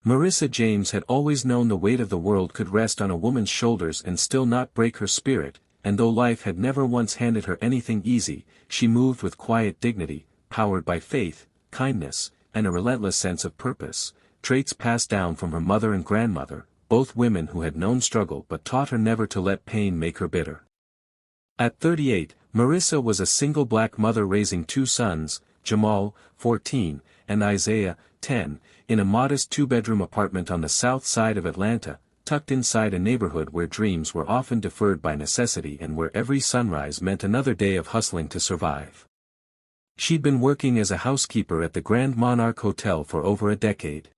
Marissa James had always known the weight of the world could rest on a woman's shoulders and still not break her spirit, and though life had never once handed her anything easy, she moved with quiet dignity, powered by faith, kindness, and a relentless sense of purpose, traits passed down from her mother and grandmother, both women who had known struggle but taught her never to let pain make her bitter. At 38, Marissa was a single black mother raising two sons, Jamal, 14, and Isaiah, 10, in a modest two-bedroom apartment on the south side of Atlanta, tucked inside a neighborhood where dreams were often deferred by necessity and where every sunrise meant another day of hustling to survive. She'd been working as a housekeeper at the Grand Monarch Hotel for over a decade.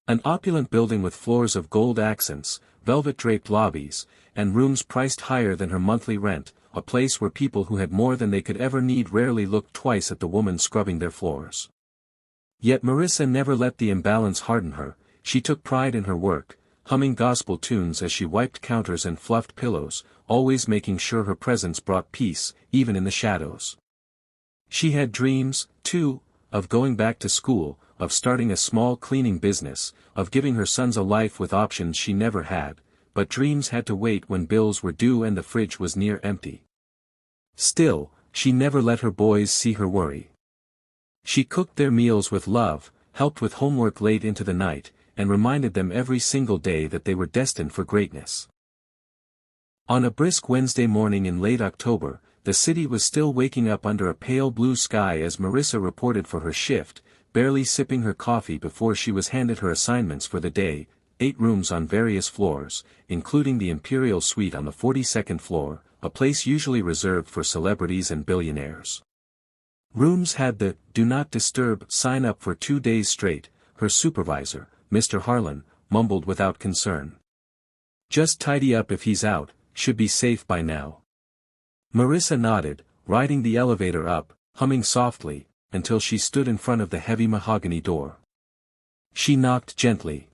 An opulent building with floors of gold accents, velvet-draped lobbies, and rooms priced higher than her monthly rent, a place where people who had more than they could ever need rarely looked twice at the woman scrubbing their floors. Yet Marissa never let the imbalance harden her. She took pride in her work, humming gospel tunes as she wiped counters and fluffed pillows, always making sure her presence brought peace, even in the shadows. She had dreams, too, of going back to school, of starting a small cleaning business, of giving her sons a life with options she never had, but dreams had to wait when bills were due and the fridge was near empty. Still, she never let her boys see her worry. She cooked their meals with love, helped with homework late into the night, and reminded them every single day that they were destined for greatness. On a brisk Wednesday morning in late October, the city was still waking up under a pale blue sky as Marissa reported for her shift, barely sipping her coffee before she was handed her assignments for the day, 8 rooms on various floors, including the Imperial Suite on the 42nd floor, a place usually reserved for celebrities and billionaires. Rooms had the "Do Not Disturb" sign up for 2 days straight, her supervisor, Mr. Harlan, mumbled without concern. "Just tidy up if he's out, should be safe by now." Marissa nodded, riding the elevator up, humming softly, until she stood in front of the heavy mahogany door. She knocked gently.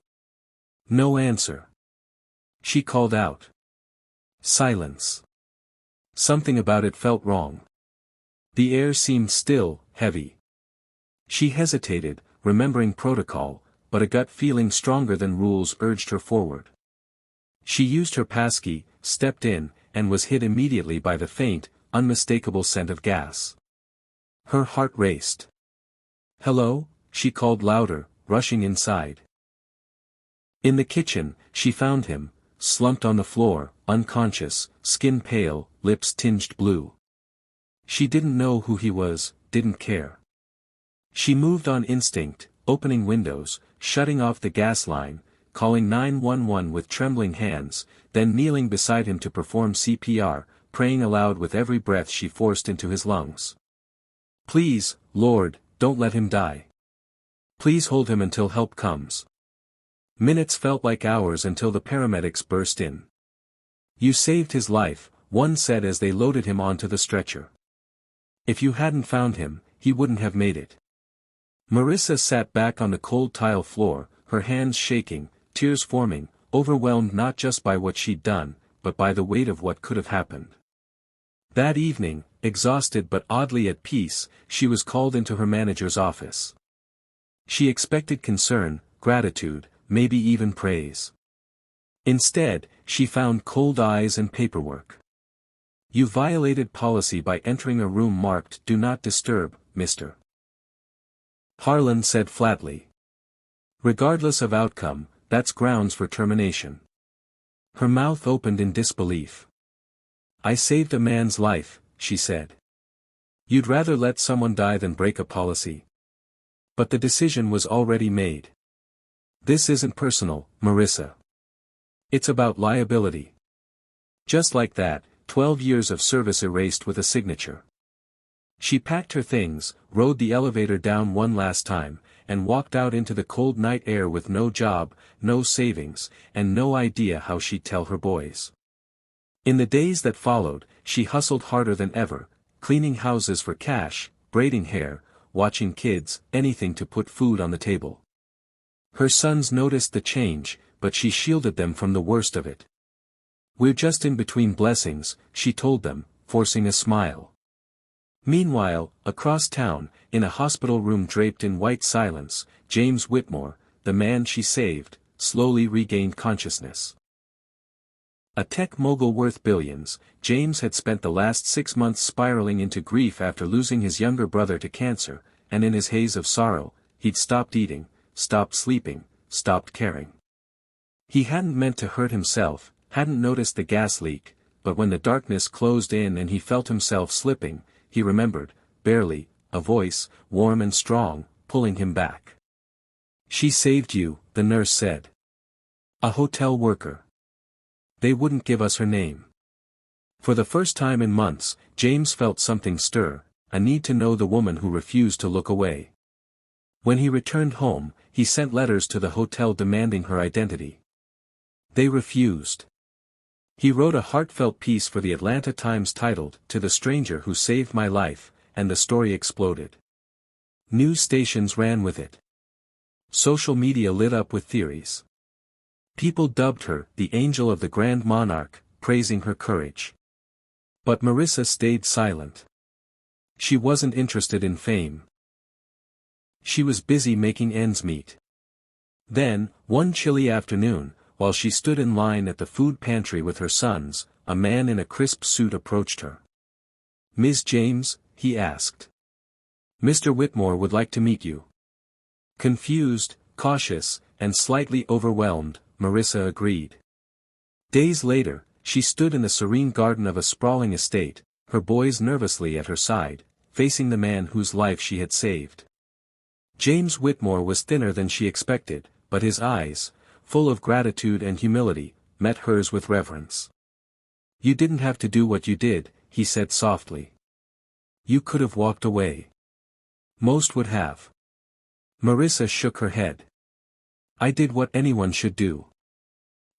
No answer. She called out. Silence. Something about it felt wrong. The air seemed still, heavy. She hesitated, remembering protocol, but a gut feeling stronger than rules urged her forward. She used her passkey, stepped in, and was hit immediately by the faint, unmistakable scent of gas. Her heart raced. "Hello?" she called louder, rushing inside. In the kitchen, she found him, slumped on the floor, unconscious, skin pale, lips tinged blue. She didn't know who he was, didn't care. She moved on instinct, opening windows, shutting off the gas line, calling 911 with trembling hands, then kneeling beside him to perform CPR, praying aloud with every breath she forced into his lungs. "Please, Lord, don't let him die. Please hold him until help comes." Minutes felt like hours until the paramedics burst in. "You saved his life," one said as they loaded him onto the stretcher. "If you hadn't found him, he wouldn't have made it." Marissa sat back on the cold tile floor, her hands shaking, tears forming, overwhelmed not just by what she'd done, but by the weight of what could have happened. That evening, exhausted but oddly at peace, she was called into her manager's office. She expected concern, gratitude, maybe even praise. Instead, she found cold eyes and paperwork. "You violated policy by entering a room marked 'Do Not Disturb,' Mr. Harlan said flatly. "Regardless of outcome, that's grounds for termination." Her mouth opened in disbelief. "I saved a man's life," she said. "You'd rather let someone die than break a policy." But the decision was already made. "This isn't personal, Marissa. It's about liability." Just like that, 12 years of service erased with a signature. She packed her things, rode the elevator down one last time, and walked out into the cold night air with no job, no savings, and no idea how she'd tell her boys. In the days that followed, she hustled harder than ever, cleaning houses for cash, braiding hair, watching kids, anything to put food on the table. Her sons noticed the change, but she shielded them from the worst of it. "We're just in between blessings," she told them, forcing a smile. Meanwhile, across town, in a hospital room draped in white silence, James Whitmore, the man she saved, slowly regained consciousness. A tech mogul worth billions, James had spent the last 6 months spiraling into grief after losing his younger brother to cancer, and in his haze of sorrow, he'd stopped eating, stopped sleeping, stopped caring. He hadn't meant to hurt himself, hadn't noticed the gas leak, but when the darkness closed in and he felt himself slipping, he remembered, barely, a voice, warm and strong, pulling him back. "She saved you," the nurse said. "A hotel worker. They wouldn't give us her name." For the first time in months, James felt something stir, a need to know the woman who refused to look away. When he returned home, he sent letters to the hotel demanding her identity. They refused. He wrote a heartfelt piece for the Atlanta Times titled, "To the Stranger Who Saved My Life," and the story exploded. News stations ran with it. Social media lit up with theories. People dubbed her the Angel of the Grand Monarch, praising her courage. But Marissa stayed silent. She wasn't interested in fame. She was busy making ends meet. Then, one chilly afternoon, while she stood in line at the food pantry with her sons, a man in a crisp suit approached her. "Ms. James?" he asked. "Mr. Whitmore would like to meet you." Confused, cautious, and slightly overwhelmed, Marissa agreed. Days later, she stood in the serene garden of a sprawling estate, her boys nervously at her side, facing the man whose life she had saved. James Whitmore was thinner than she expected, but his eyes, full of gratitude and humility, met hers with reverence. "You didn't have to do what you did," he said softly. "You could have walked away. Most would have." Marissa shook her head. "I did what anyone should do.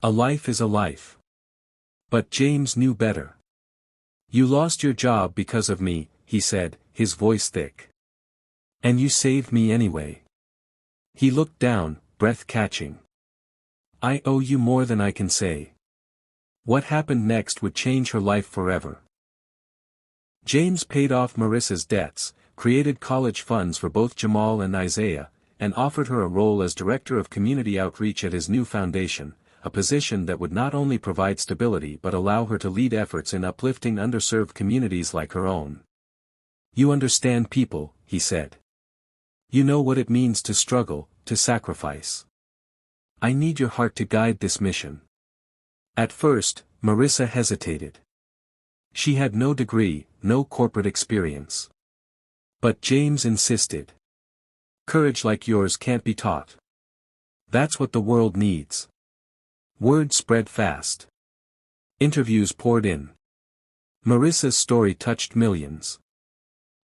A life is a life." But James knew better. "You lost your job because of me," he said, his voice thick. "And you saved me anyway." He looked down, breath-catching. "I owe you more than I can say." What happened next would change her life forever. James paid off Marissa's debts, created college funds for both Jamal and Isaiah, and offered her a role as Director of Community Outreach at his new foundation, a position that would not only provide stability but allow her to lead efforts in uplifting underserved communities like her own. "You understand people," he said. "You know what it means to struggle, to sacrifice. I need your heart to guide this mission." At first, Marissa hesitated. She had no degree, no corporate experience. But James insisted. "Courage like yours can't be taught. That's what the world needs." Word spread fast. Interviews poured in. Marissa's story touched millions.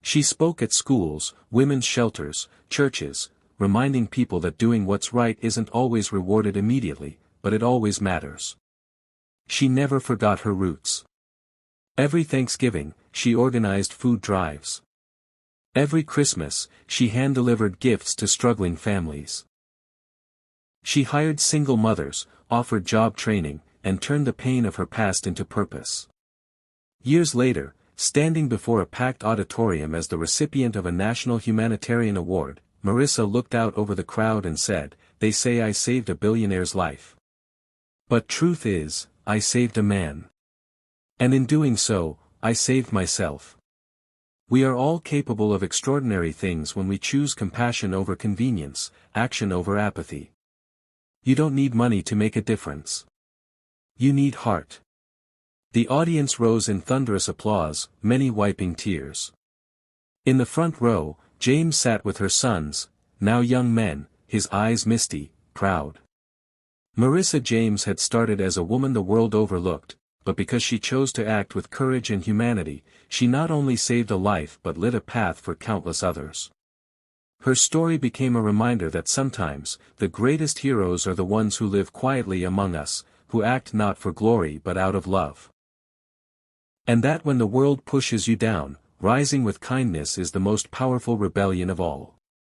She spoke at schools, women's shelters, churches, reminding people that doing what's right isn't always rewarded immediately, but it always matters. She never forgot her roots. Every Thanksgiving, she organized food drives. Every Christmas, she hand-delivered gifts to struggling families. She hired single mothers, offered job training, and turned the pain of her past into purpose. Years later, standing before a packed auditorium as the recipient of a National Humanitarian Award, Marissa looked out over the crowd and said, "They say I saved a billionaire's life. But truth is, I saved a man. And in doing so, I saved myself." We are all capable of extraordinary things when we choose compassion over convenience, action over apathy. You don't need money to make a difference. You need heart. The audience rose in thunderous applause, many wiping tears. In the front row, James sat with her sons, now young men, his eyes misty, proud. Marissa James had started as a woman the world overlooked, but because she chose to act with courage and humanity, she not only saved a life but lit a path for countless others. Her story became a reminder that sometimes, the greatest heroes are the ones who live quietly among us, who act not for glory but out of love. And that when the world pushes you down, rising with kindness is the most powerful rebellion of all.